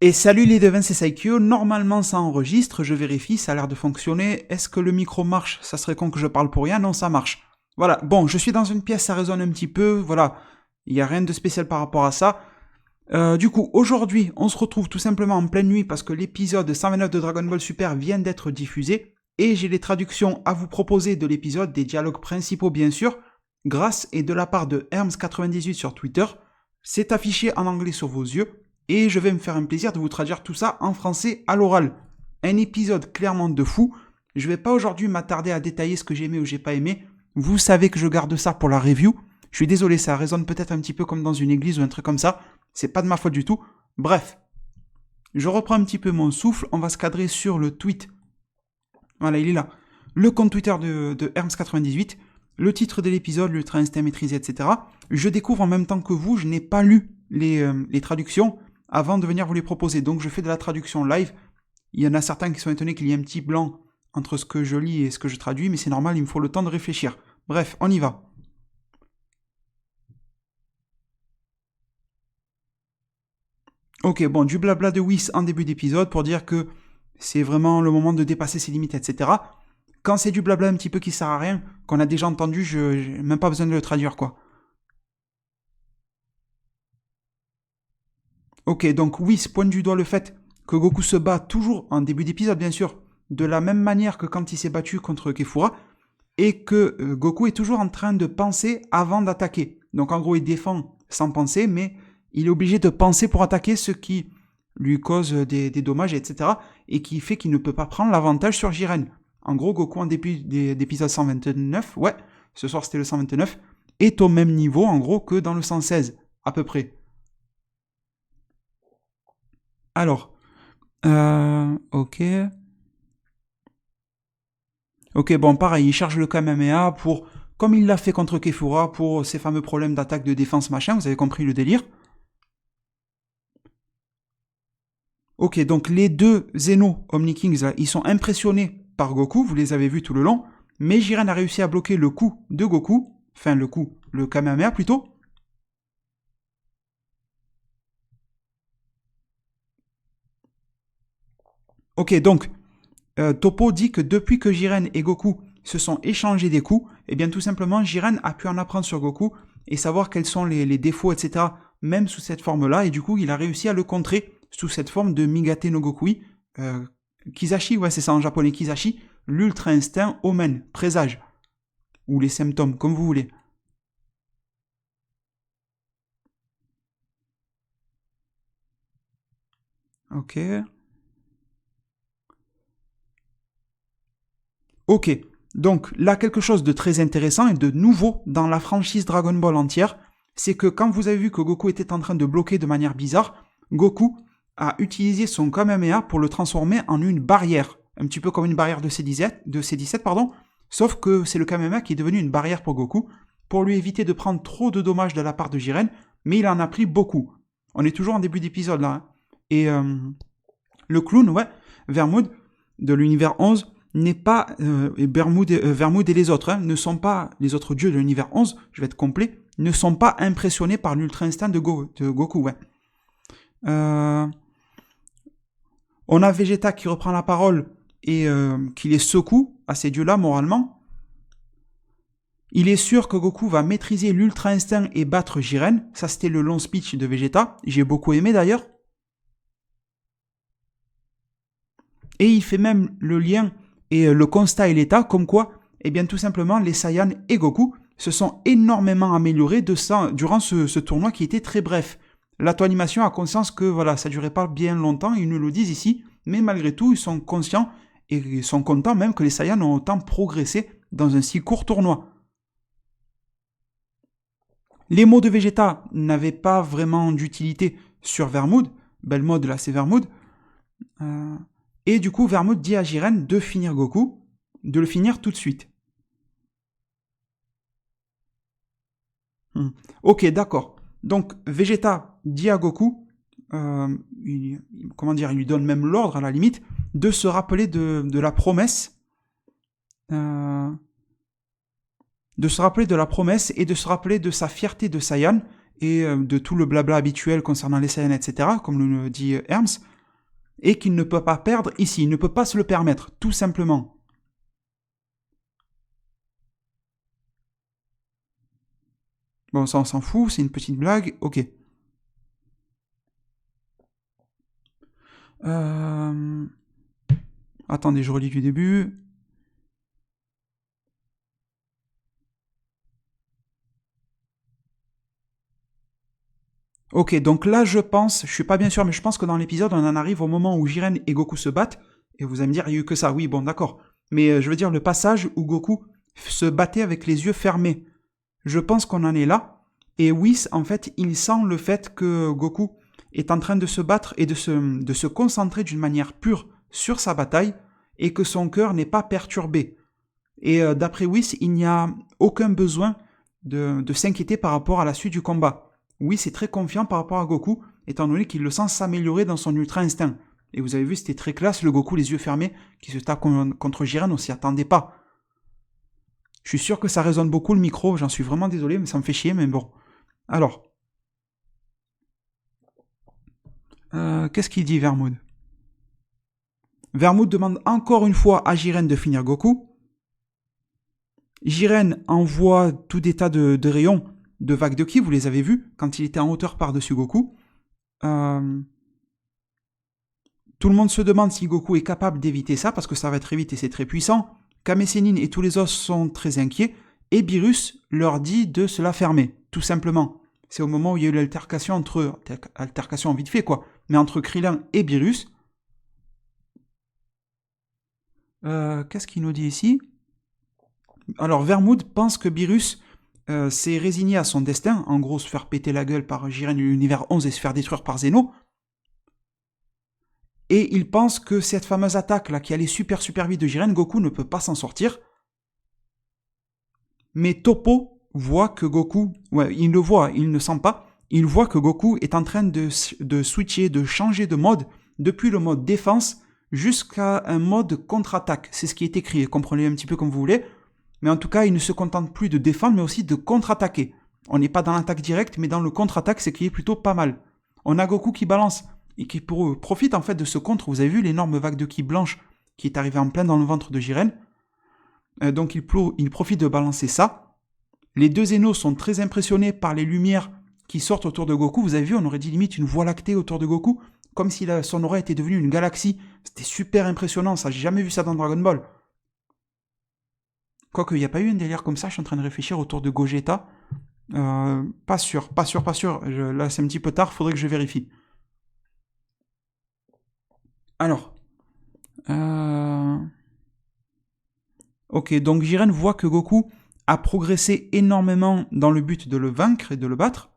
Et salut les devins, c'est Saikyo. Normalement ça enregistre, je vérifie, ça a l'air de fonctionner. Est-ce que le micro marche? Ça serait con que je parle pour rien, non ça marche. Voilà, bon, je suis dans une pièce, ça résonne un petit peu, voilà. Il n'y a rien de spécial par rapport à ça. Du coup, aujourd'hui, on se retrouve tout simplement en pleine nuit parce que l'épisode 129 de Dragon Ball Super vient d'être diffusé. Et j'ai les traductions à vous proposer de l'épisode, des dialogues principaux bien sûr, grâce et de la part de Herms98 sur Twitter. C'est affiché en anglais sur vos yeux. Et je vais me faire un plaisir de vous traduire tout ça en français à l'oral. Un épisode clairement de fou. Je vais pas aujourd'hui m'attarder à détailler ce que j'ai aimé ou j'ai pas aimé. Vous savez que je garde ça pour la review. Je suis désolé, ça résonne peut-être un petit peu comme dans une église ou un truc comme ça. C'est pas de ma faute du tout. Bref. Je reprends un petit peu mon souffle. On va se cadrer sur le tweet. Voilà, il est là. Le compte Twitter de Herms98. Le titre de l'épisode, l'ultra instinct maîtrisé, etc. Je découvre en même temps que vous. Je n'ai pas lu les traductions avant de venir vous les proposer. Donc je fais de la traduction live. Il y en a certains qui sont étonnés qu'il y ait un petit blanc entre ce que je lis et ce que je traduis, mais c'est normal, il me faut le temps de réfléchir. Bref, on y va. Ok, bon, du blabla de Whis en début d'épisode pour dire que c'est vraiment le moment de dépasser ses limites, etc. Quand c'est du blabla un petit peu qui sert à rien, qu'on a déjà entendu, j'ai même pas besoin de le traduire, quoi. Ok, donc Whis pointe du doigt le fait que Goku se bat toujours, en début d'épisode bien sûr, de la même manière que quand il s'est battu contre Kefura, et que Goku est toujours en train de penser avant d'attaquer. Donc en gros, il défend sans penser, mais il est obligé de penser pour attaquer, ce qui lui cause des dommages, etc. Et qui fait qu'il ne peut pas prendre l'avantage sur Jiren. En gros, Goku en début d'épisode 129, ouais, ce soir c'était le 129, est au même niveau en gros que dans le 116, à peu près. Alors, ok. Ok, bon, pareil, il charge le Kamehameha pour, comme il l'a fait contre Kefura, pour ses fameux problèmes d'attaque, de défense, machin, vous avez compris le délire. Ok, donc les deux Zeno Omni Kings, là, ils sont impressionnés par Goku, vous les avez vus tout le long, mais Jiren a réussi à bloquer le coup de Goku, enfin le Kamehameha plutôt. Ok, donc, Topo dit que depuis que Jiren et Goku se sont échangés des coups, eh bien tout simplement Jiren a pu en apprendre sur Goku et savoir quels sont les défauts, etc., même sous cette forme-là, et du coup il a réussi à le contrer sous cette forme de Migate no Gokui, Kizashi, ouais c'est ça en japonais, Kizashi, l'ultra instinct omen, présage, ou les symptômes, comme vous voulez. Ok. Ok, donc là quelque chose de très intéressant et de nouveau dans la franchise Dragon Ball entière, c'est que quand vous avez vu que Goku était en train de bloquer de manière bizarre, Goku a utilisé son Kamehameha pour le transformer en une barrière, un petit peu comme une barrière de C17, pardon, sauf que c'est le Kamehameha qui est devenu une barrière pour Goku, pour lui éviter de prendre trop de dommages de la part de Jiren, mais il en a pris beaucoup. On est toujours en début d'épisode là, hein. Et le clown, ouais, Vermoud, de l'univers 11, n'est pas, et Vermoud et les autres, hein, ne sont pas, les autres dieux de l'univers 11, je vais être complet, ne sont pas impressionnés par l'ultra instinct de Goku, ouais. On a Vegeta qui reprend la parole et qui les secoue à ces dieux-là moralement. Il est sûr que Goku va maîtriser l'ultra instinct et battre Jiren. Ça, c'était le long speech de Vegeta. J'ai beaucoup aimé d'ailleurs. Et il fait même le lien et le constat et l'état comme quoi, eh bien tout simplement, les Saiyans et Goku se sont énormément améliorés durant ce tournoi qui était très bref. L'auto-animation a conscience que voilà, ça durait pas bien longtemps, ils nous le disent ici, mais malgré tout, ils sont conscients et ils sont contents même que les Saiyans ont autant progressé dans un si court tournoi. Les mots de Vegeta n'avaient pas vraiment d'utilité sur Vermoud, belle mode là c'est Vermoud, et du coup Vermoud dit à Jiren de finir Goku, de le finir tout de suite. Ok, d'accord. Donc Vegeta dit à Goku, il lui donne même l'ordre à la limite, de se rappeler de la promesse, de se rappeler de la promesse et de se rappeler de sa fierté de Saiyan et de tout le blabla habituel concernant les Saiyans, etc., comme le dit Herms. et qu'il ne peut pas perdre ici. Il ne peut pas se le permettre, tout simplement. Bon, ça on s'en fout, c'est une petite blague, ok. Attendez, je relis du début. Ok, donc là je pense, je suis pas bien sûr, mais je pense que dans l'épisode on en arrive au moment où Jiren et Goku se battent, et vous allez me dire, il y a eu que ça, oui, bon d'accord. Mais je veux dire le passage où Goku se battait avec les yeux fermés. Je pense qu'on en est là, et Whis, en fait, il sent le fait que Goku est en train de se battre et de se concentrer d'une manière pure sur sa bataille, et que son cœur n'est pas perturbé. Et d'après Whis, il n'y a aucun besoin de s'inquiéter par rapport à la suite du combat. Whis est très confiant par rapport à Goku, étant donné qu'il le sent s'améliorer dans son ultra instinct. Et vous avez vu, c'était très classe, le Goku les yeux fermés, qui se tape contre Jiren, on s'y attendait pas. Je suis sûr que ça résonne beaucoup le micro, j'en suis vraiment désolé, mais ça me fait chier, mais bon. Alors. Qu'est-ce qu'il dit, Vermoud? Vermoud demande encore une fois à Jiren de finir Goku. Jiren envoie tout des tas de rayons, de vagues de ki, vous les avez vus, quand il était en hauteur par-dessus Goku. Tout le monde se demande si Goku est capable d'éviter ça, parce que ça va très vite et c'est très puissant. Kame Sennin et tous les autres sont très inquiets, et Beerus leur dit de se la fermer, tout simplement. C'est au moment où il y a eu l'altercation entre... Altercation vite fait, quoi. Mais entre Krillin et Beerus. Qu'est-ce qu'il nous dit ici? Alors, Vermoud pense que Beerus s'est résigné à son destin, en gros se faire péter la gueule par Jiren de l'univers 11 et se faire détruire par Zeno. Et il pense que cette fameuse attaque là qui allait super vite de Jiren, Goku ne peut pas s'en sortir. Mais Toppo voit que Goku, il le voit, il ne sent pas, il voit que Goku est en train de switcher, de changer de mode, depuis le mode défense jusqu'à un mode contre-attaque. C'est ce qui est écrit, comprenez un petit peu comme vous voulez. Mais en tout cas, il ne se contente plus de défendre, mais aussi de contre-attaquer. On n'est pas dans l'attaque directe, mais dans le contre-attaque, c'est qui est plutôt pas mal. On a Goku qui balance et qui profite en fait de ce contre. Vous avez vu l'énorme vague de ki blanche qui est arrivée en plein dans le ventre de Jiren. Donc il profite de balancer ça. Les deux Zeno sont très impressionnés par les lumières qui sortent autour de Goku. Vous avez vu, on aurait dit limite une voie lactée autour de Goku, comme si son aura était devenue une galaxie. C'était super impressionnant, ça, j'ai jamais vu ça dans Dragon Ball. Quoique, il n'y a pas eu un délire comme ça, je suis en train de réfléchir autour de Gogeta. Pas sûr. Là, c'est un petit peu tard, faudrait que je vérifie. Alors. Ok, donc Jiren voit que Goku a progressé énormément dans le but de le vaincre et de le battre.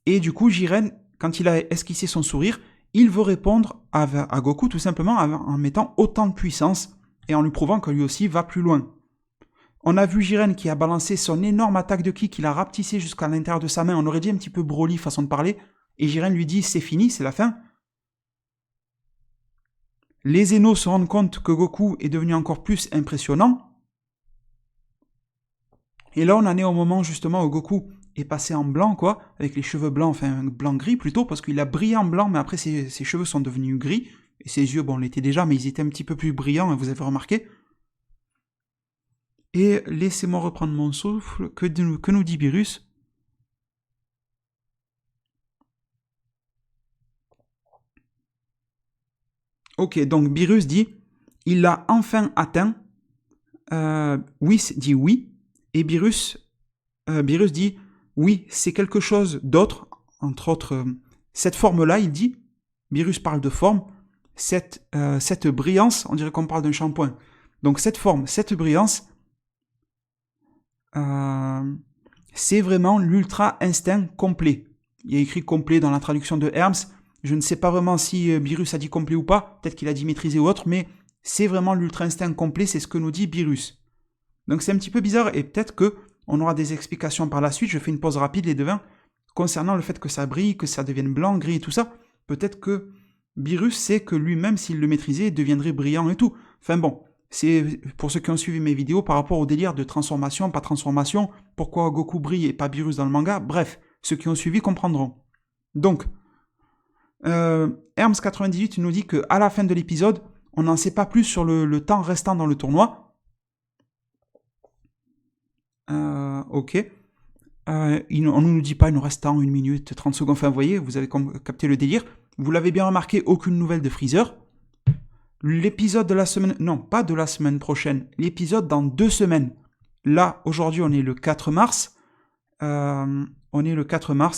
Et du coup, Jiren, quand il a esquissé son sourire, il veut répondre à Goku tout simplement en mettant autant de puissance et en lui prouvant que lui aussi va plus loin. On a vu Jiren qui a balancé son énorme attaque de ki qu'il a rapetissé jusqu'à l'intérieur de sa main. On aurait dit un petit peu Broly façon de parler. Et Jiren lui dit c'est fini, c'est la fin. Les Zeno se rendent compte que Goku est devenu encore plus impressionnant. Et là on en est au moment justement où Goku est passé en blanc, quoi, avec les cheveux blancs, enfin blanc-gris plutôt, parce qu'il a brillé en blanc, mais après ses cheveux sont devenus gris, et ses yeux, bon, l'étaient déjà, mais ils étaient un petit peu plus brillants, vous avez remarqué. Et laissez-moi reprendre mon souffle, que nous dit Beerus? Ok, donc Beerus dit, il l'a enfin atteint, Whis dit oui, et Beerus dit, oui, c'est quelque chose d'autre, entre autres, cette forme-là, il dit, Beerus parle de forme, cette brillance, on dirait qu'on parle d'un shampoing. Donc cette forme, cette brillance, c'est vraiment l'ultra instinct complet. Il y a écrit complet dans la traduction de Herms. Je ne sais pas vraiment si Beerus a dit complet ou pas, peut-être qu'il a dit maîtrisé ou autre, mais c'est vraiment l'ultra instinct complet, c'est ce que nous dit Beerus. Donc c'est un petit peu bizarre et peut-être que on aura des explications par la suite. Je fais une pause rapide les devins concernant le fait que ça brille, que ça devienne blanc, gris et tout ça. Peut-être que Beerus sait que lui-même, s'il le maîtrisait, deviendrait brillant et tout. Enfin bon, c'est pour ceux qui ont suivi mes vidéos par rapport au délire de transformation, pas transformation, pourquoi Goku brille et pas Beerus dans le manga. Bref, ceux qui ont suivi comprendront. Donc, Herms98 nous dit qu'à la fin de l'épisode, on n'en sait pas plus sur le temps restant dans le tournoi. Ok. On ne nous dit pas, il nous reste 1 minute, 30 secondes. Enfin, vous voyez, vous avez capté le délire. Vous l'avez bien remarqué, aucune nouvelle de Freezer. L'épisode de la semaine... Non, pas de la semaine prochaine. L'épisode dans 2 semaines. Là, aujourd'hui, on est le 4 mars.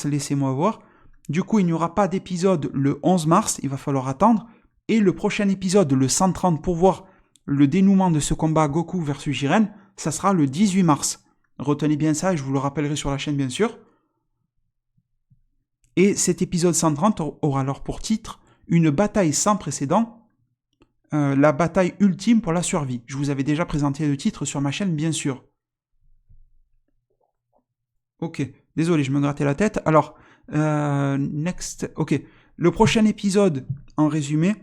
Laissez-moi voir. Du coup, il n'y aura pas d'épisode le 11 mars, il va falloir attendre. Et le prochain épisode, le 130, pour voir le dénouement de ce combat Goku versus Jiren, ça sera le 18 mars. Retenez bien ça et je vous le rappellerai sur la chaîne, bien sûr. Et cet épisode 130 aura alors pour titre une bataille sans précédent, la bataille ultime pour la survie. Je vous avais déjà présenté le titre sur ma chaîne, bien sûr. Ok, désolé, je me grattais la tête. Alors, next, ok. Le prochain épisode, en résumé,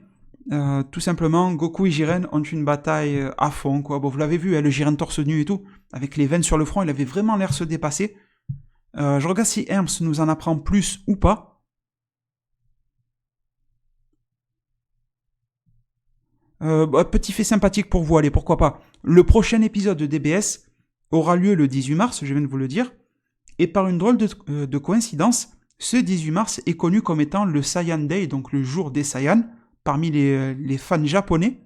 tout simplement, Goku et Jiren ont une bataille à fond, quoi. Bon, vous l'avez vu, le Jiren torse nu et tout, avec les veines sur le front, il avait vraiment l'air se dépasser. Je regarde si Herms nous en apprend plus ou pas. Petit fait sympathique pour vous, allez, pourquoi pas. Le prochain épisode de DBS aura lieu le 18 mars, je viens de vous le dire. Et par une drôle de coïncidence, ce 18 mars est connu comme étant le Saiyan Day, donc le jour des Saiyans, parmi les fans japonais.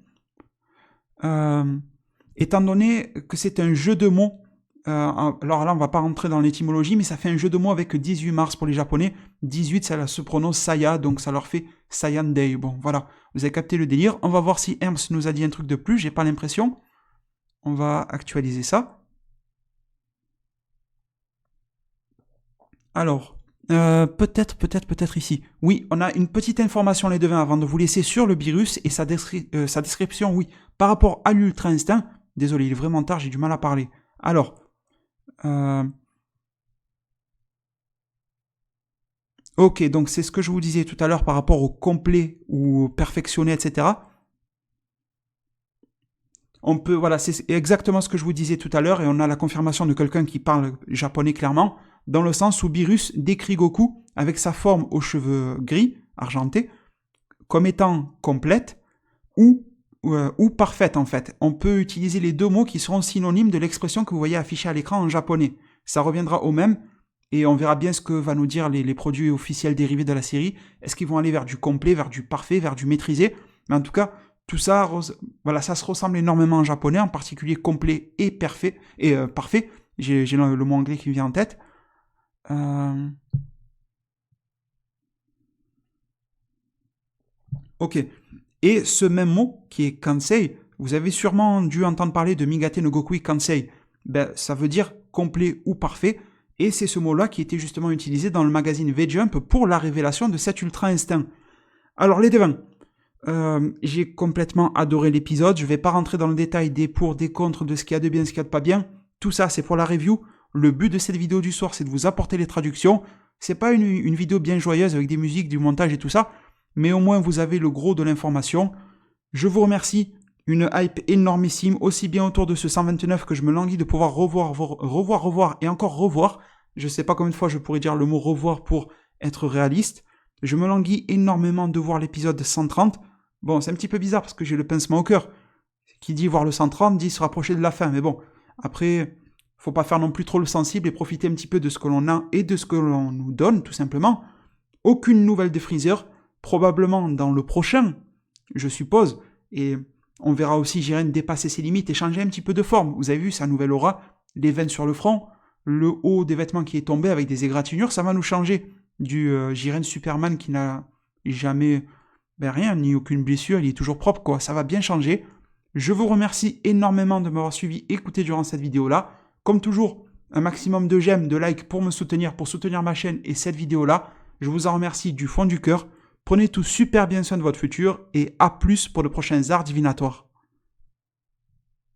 Étant donné que c'est un jeu de mots, alors là on va pas rentrer dans l'étymologie, mais ça fait un jeu de mots avec 18 mars pour les Japonais. 18 ça se prononce Saya, donc ça leur fait Saiyan Day. Bon voilà, vous avez capté le délire. On va voir si Herms nous a dit un truc de plus, j'ai pas l'impression. On va actualiser ça. Alors, peut-être ici. Oui, on a une petite information les devins avant de vous laisser sur le virus et sa description, oui. Par rapport à l'Ultra Instinct, désolé, il est vraiment tard, j'ai du mal à parler. Alors, ok, donc c'est ce que je vous disais tout à l'heure par rapport au complet ou perfectionné, etc. On peut, voilà, c'est exactement ce que je vous disais tout à l'heure et on a la confirmation de quelqu'un qui parle japonais clairement, dans le sens où Beerus décrit Goku avec sa forme aux cheveux gris, argentés, comme étant complète ou parfaite en fait. On peut utiliser les deux mots qui seront synonymes de l'expression que vous voyez affichée à l'écran en japonais. Ça reviendra au même et on verra bien ce que va nous dire les produits officiels dérivés de la série. Est-ce qu'ils vont aller vers du complet, vers du parfait, vers du maîtrisé? Mais en tout cas, tout ça, voilà, ça se ressemble énormément en japonais, en particulier complet et parfait. J'ai le mot anglais qui me vient en tête. Ok. Et ce même mot, qui est Kansei, vous avez sûrement dû entendre parler de Migate no Gokui Kansei. Ben, ça veut dire complet ou parfait. Et c'est ce mot-là qui était justement utilisé dans le magazine V-Jump pour la révélation de cet Ultra Instinct. Alors les devins, j'ai complètement adoré l'épisode. Je ne vais pas rentrer dans le détail des pour, des contre, de ce qu'il y a de bien, ce qu'il y a de pas bien. Tout ça, c'est pour la review. Le but de cette vidéo du soir, c'est de vous apporter les traductions. C'est pas une vidéo bien joyeuse avec des musiques, du montage et tout ça, mais au moins vous avez le gros de l'information. Je vous remercie. Une hype énormissime, aussi bien autour de ce 129 que je me languis de pouvoir revoir et encore revoir. Je sais pas combien de fois je pourrais dire le mot revoir pour être réaliste. Je me languis énormément de voir l'épisode 130. Bon, c'est un petit peu bizarre parce que j'ai le pincement au cœur. Qui dit voir le 130 dit se rapprocher de la fin. Mais bon, après, faut pas faire non plus trop le sensible et profiter un petit peu de ce que l'on a et de ce que l'on nous donne, tout simplement. Aucune nouvelle de Freezer, probablement dans le prochain, je suppose. Et on verra aussi Jiren dépasser ses limites et changer un petit peu de forme. Vous avez vu sa nouvelle aura, les veines sur le front, le haut des vêtements qui est tombé avec des égratignures, ça va nous changer du Jiren Superman qui n'a jamais rien, ni aucune blessure, il est toujours propre, quoi. Ça va bien changer. Je vous remercie énormément de m'avoir suivi, écouté durant cette vidéo-là. Comme toujours, un maximum de j'aime, de likes pour me soutenir, pour soutenir ma chaîne et cette vidéo-là. Je vous en remercie du fond du cœur. Prenez tout super bien soin de votre futur et à plus pour de prochains arts divinatoires.